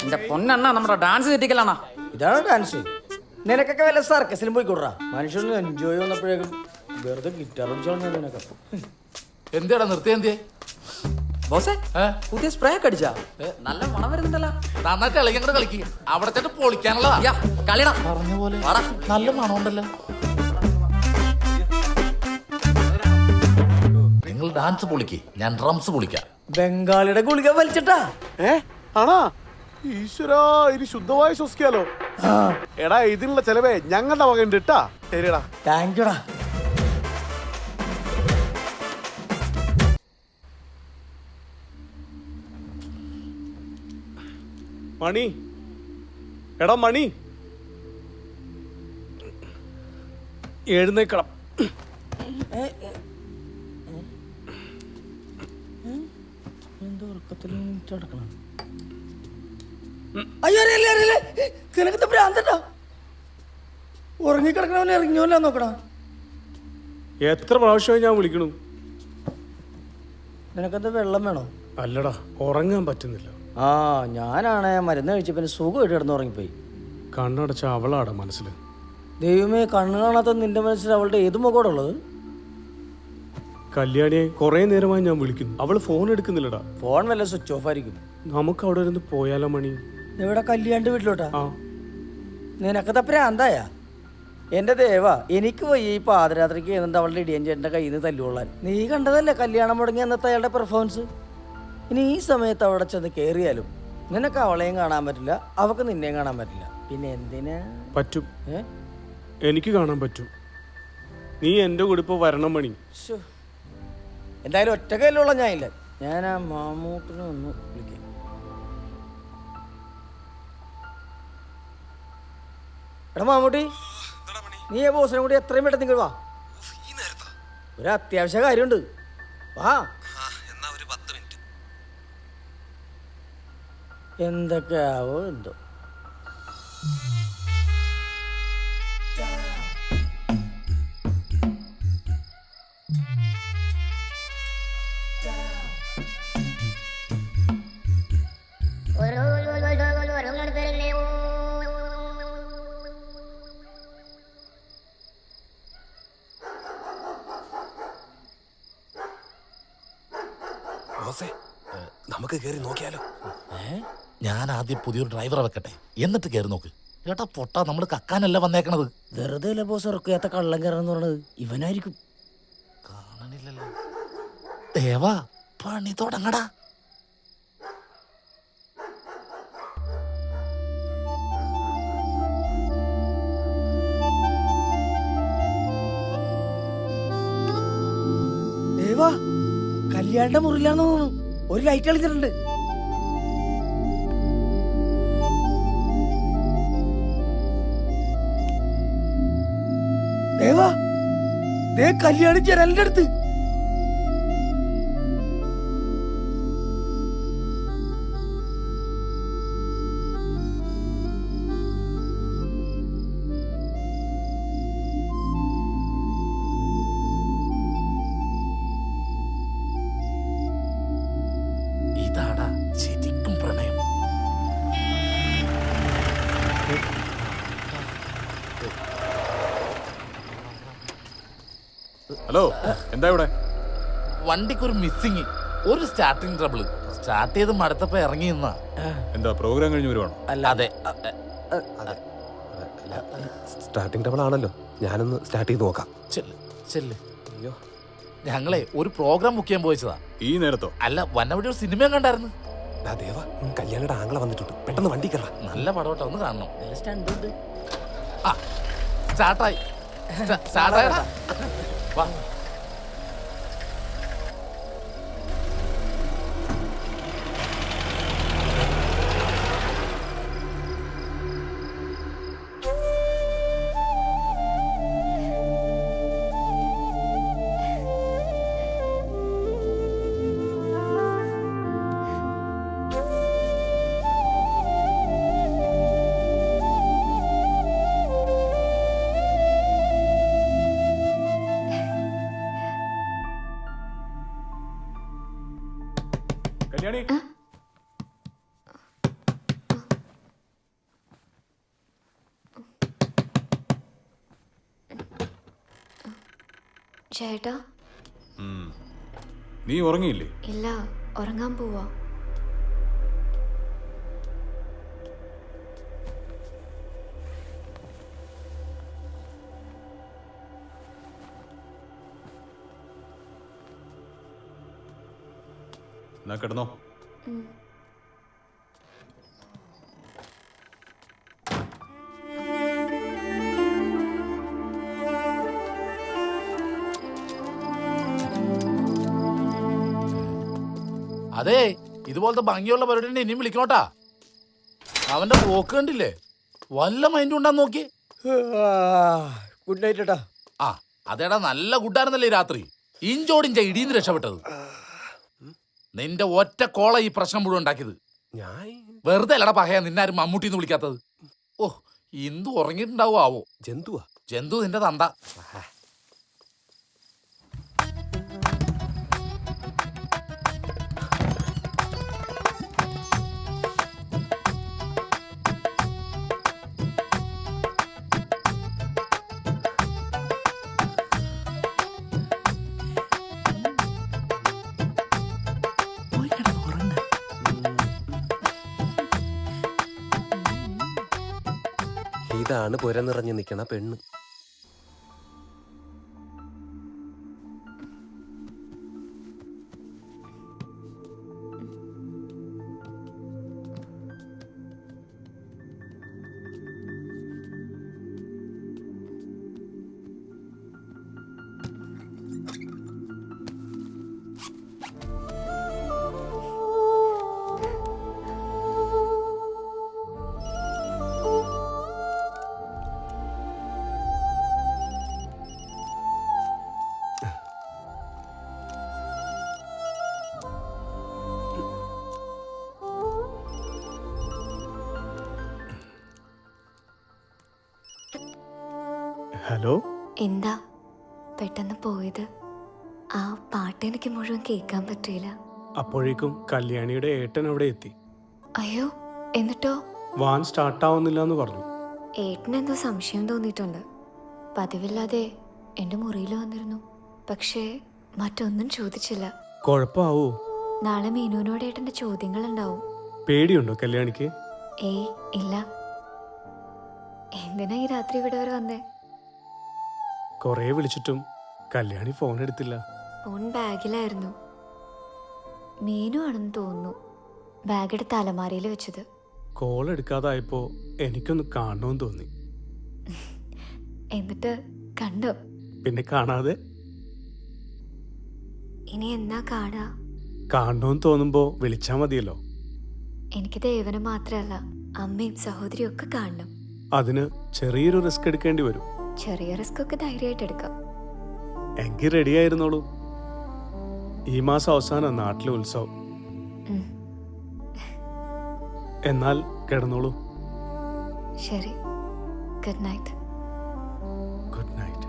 എന്റെ പൊന്നെണ്ണ നമ്മുടെ ഡാൻസ് തെറ്റിക്കലാണോ? ഇതാണ് ഡാൻസ്. നിനക്കൊക്കെ വല്ല സർക്കസിലും പോയിക്കൂടാ. മനുഷ്യന് എൻജോയ് വന്നപ്പോഴേക്കും വെറുതെ ഗിറ്റാർ അടിച്ചോളാം നിനക്ക്. എന്തിയാടാ നിർത്തിയ എന്തിയെ? ബോസേ പുതിയ സ്പ്രേ ഒക്കെ അടിച്ചാ? നല്ല മണം വരുന്നുണ്ടല്ലോ. നന്നായിട്ട് ഇളകി അങ്ങോട്ട് കളിക്ക്. അവിടെ ചെന്ന് പൊളിക്കാനുള്ളതാ. കളിടാ പറഞ്ഞ പോലെ നല്ല മണമുണ്ടല്ലോ. നിങ്ങൾ ഡാൻസ് പൊളിക്ക്, ഞാൻ ഡ്രംസ് പൊളിക്കാം. ബംഗാളിയുടെ ഗുളിക വലിച്ചിട്ടാ? ആണാ? ഈശ്വരാ, ഇനി ശുദ്ധമായി ശ്വസിക്കാലോ. എടാ, ഇതിനുള്ള ചെലവേ ഞങ്ങളുടെ വക ഉണ്ട് ഇട്ടാ. ശരിടാ, താങ്ക് യുടാ. മണി, എടാ മണി, എഴുന്നേക്കണം. നിനക്കത്തെ ഭ്രാന്തട്ടാ. ഉറങ്ങിക്കിടക്കണവനെ ഇറങ്ങിയോല്ല നോക്കടാ. എത്ര പ്രാവശ്യമായി ഞാൻ വിളിക്കണു. നിനക്കെന്താ വെള്ളം വേണോ? അല്ലടാ, ഉറങ്ങാൻ പറ്റുന്നില്ല. ആ, ഞാനാണ് മരുന്ന് കഴിച്ചപ്പോ സുഖമായിട്ട് കിടന്ന് ഉറങ്ങിപ്പോയി. കണ്ണടച്ച അവളാടാ മനസ്സിൽ. ദൈവമേ, കണ്ണു കാണാത്ത നിന്റെ മനസ്സിൽ അവളുടെ ഏത് മുഖോടെ ഉള്ളത്? കല്യാണിയെ കുറെ നേരമായി ഞാൻ വിളിക്കുന്നു, അവള് ഫോൺ എടുക്കുന്നില്ലടാ. ഫോൺ വല്ല സ്വിച്ച് ഓഫ് ആയിരിക്കും. നമുക്ക് അവിടെ ഇരുന്ന് പോയാലോ മണി? എവിടെ? കല്യാണ്ട് വീട്ടിലോട്ടാ? ആ. നിനക്കത് പ്രാന്തായ? എന്റെ ദേവ, എനിക്ക് വയ്യ ഈ പാതിരാത്രിക്ക് എന്നിട്ട് അവളുടെ ഇടിയൻ ചേട്ടന്റെ കയ്യിൽ നിന്ന് തല്ലുകൊള്ളാൻ. നീ കണ്ടതല്ലേ കല്യാണം മുടങ്ങി അന്നത്തെ അയാളുടെ പെർഫോമൻസ്. ഇനി ഈ സമയത്ത് അവിടെ ചെന്ന് കയറിയാലും നിനക്ക് അവളെയും കാണാൻ പറ്റില്ല, അവക്ക് നിന്നെയും കാണാൻ പറ്റില്ല. പിന്നെ എന്തിനാ? പറ്റും, എനിക്ക് കാണാൻ പറ്റും. നീ എന്റെ കൂടെ ഇപ്പൊ വരണം മണി. എന്തായാലും ഒറ്റ കയ്യിലുള്ള ഞാനില്ല. ഞാൻ ആ മാമൂട്ടിനെ ഒന്ന് വിളിക്കാം. എടാ മാമൂട്ടി, നീ ആ ബോസിനെ കൂടി എത്രയും പെട്ടെന്ന് നിങ്ങൾ വാ. ഒരു അത്യാവശ്യ കാര്യമുണ്ട്. വാ. എന്തൊക്കെയാവോ എന്തോ. നമുക്ക് കേറി നോക്കിയാലോ? ഞാൻ ആദ്യം പുതിയൊരു ഡ്രൈവറെ വെക്കട്ടെ, എന്നിട്ട് കയറി നോക്ക്. ചേട്ടാ പൊട്ടാ, നമ്മള് കക്കാനല്ല വന്നേക്കണത്. വെറുതെ അല്ല ബോസ് ഇറക്കാത്ത കള്ളം കയറെന്ന് പറഞ്ഞത് ഇവനായിരിക്കും. കാണണില്ലല്ലോ. ദേവാ, പണി തുടങ്ങടാ. ദേവാ, കല്യാണിന്റെ മുറിയിലാന്ന് തോന്നുന്നു. ഒരു ലൈറ്റ് കളിച്ചിട്ടുണ്ട്. ദേവാ, ദേ കല്യാണി ജനലിന്റെ അടുത്ത്. ഇതാടാ ശരിക്കും പ്രണയം. ഹലോ, എന്താ ഇവിടെ? വണ്ടിക്കൊരു മിസ്സിങ്, ഒരു സ്റ്റാർട്ടിങ് ട്രബിള്. സ്റ്റാർട്ട് ചെയ്ത് മടുത്തപ്പോ ഇറങ്ങി നിന്നാ. എന്താ പ്രോഗ്രാം കഴിഞ്ഞ് വരുവാണോ? അല്ലാതെ സ്റ്റാർട്ടിംഗ് ടബിൾ ആണല്ലോ, ഞാനൊന്ന് സ്റ്റാർട്ട് ചെയ്ത് നോക്കാം. ചെല്ല് ചെല്ല്. അയ്യോ, ഞങ്ങളെ ഒരു പ്രോഗ്രാം ബുക്ക് ചെയ്യാൻ പോയിച്ചതാ. ഈ നേരത്തോ? അല്ല, വന്നവിടെ ഒരു സിനിമ കണ്ടായിരുന്നു. ദേവ, കല്യാണിയുടെ ആംഗള വന്നിട്ടുണ്ട്, പെട്ടെന്ന് വണ്ടി കയറാ. നല്ല പടവട്ടെ, ഒന്ന് കാണണം. സ്റ്റണ്ട്. ആ, സ്റ്റാർട്ടായി. സ്റ്റാർട്ടായടാ, വാ. കല്യാണി ചേട്ടാ നീ ഉറങ്ങിയില്ലേ? ഇല്ല, ഉറങ്ങാൻ പോവാ. എന്നാ കിടന്നോ. അതെ, ഇതുപോലത്തെ ഭംഗിയുള്ള പരിപാടി ഇനിയും വിളിക്കണോട്ടാ. അവന്റെ പോക്ക് കണ്ടില്ലേ? വല്ല മൈൻഡ് ഉണ്ടാന്ന് നോക്കി. ഗുഡ് നൈറ്റ് ഏട്ടാ. ആ അതേടാ, നല്ല ഗുഡായിരുന്നല്ലേ ഈ രാത്രി. ഇഞ്ചോടിഞ്ച ഇടിന്ന് രക്ഷപ്പെട്ടത്. നിന്റെ ഒറ്റ കോള ഈ പ്രശ്നം മുഴുവൻ ഉണ്ടാക്കിയത്. ഞാൻ വെറുതെ അല്ലടാ പഹയ നിന്നാരും മമ്മൂട്ടിന്ന് വിളിക്കാത്തത്. ഓ, ഇന്ദു ഉറങ്ങിയിട്ടുണ്ടാവോ ആവോ? ജന്തുവാ. ജന്തു നിന്റെ തന്ത. ഇതാണ് പുര നിറഞ്ഞു നിൽക്കണ പെണ്ണ്. ഹലോ, എന്താ പെട്ടെന്ന് പോയത്? ആ പാട്ട് എനിക്ക് മുഴുവൻ കേൾക്കാൻ പറ്റിയില്ല. അപ്പോഴേക്കും കല്യാണിയുടെ ഏട്ടൻ അവിടെ എത്തി. അയ്യോ, എന്നിട്ടോ? വാൻ സ്റ്റാർട്ടാവുന്നില്ല എന്ന് പറഞ്ഞു. ഏട്ടനെന്തോ സംശയം തോന്നിയിട്ടുണ്ട്. പതിവില്ലാതെ എൻ്റെ മുറിയിൽ വന്നിരുന്നു. പക്ഷേ മറ്റൊന്നും ചോദിച്ചില്ല. കുഴപ്പമാവോ? നാളെ മീനുവിനോട് ഏട്ടൻ്റെ ചോദ്യങ്ങളുണ്ടാവും. പേടിയുണ്ടോ കല്യാണിക്ക്? ഏയ് ഇല്ല. എന്തിനാ ഈ രാത്രി ഇവിടെ വരെ വന്നേ? കൊറേ വിളിച്ചിട്ടും കല്യാണി ഫോൺ എടുത്തില്ല. ഫോൺ ബാഗിലായിരുന്നു. മീനു ആണെന്ന് തോന്നുന്നു ബാഗ് എടുത്ത് അലമാരയിൽ വെച്ചത്. കോൾ എടുക്കാതായപ്പോ എനിക്കൊന്ന് കാണണമെന്ന് തോന്നി. എന്നിട്ട് കണ്ടോ? പിന്നെ കാണാതെ ഇനി എന്നാ കാണാ? കാണണമെന്ന് തോന്നുമ്പോ വിളിച്ചാ മതിയല്ലോ. എനിക്ക് ദേവനെ മാത്രമല്ല, അമ്മയും സഹോദരിയും ഒക്കെ കാണണം. അതിന് ചെറിയൊരു റിസ്ക് എടുക്കേണ്ടി വരും. ചെറിയ റിസ്ക് ഒക്കെ ധൈര്യമായിട്ട് എടുക്കാം. എങ്കിൽ റെഡി ആയിരുന്നോളൂ. ഈ മാസം അവസാനം നാട്ടിലെ ഉത്സവം. ഉം. എന്നാൽ കിടന്നോളൂ. ശരി, ഗുഡ് നൈറ്റ്. Good night.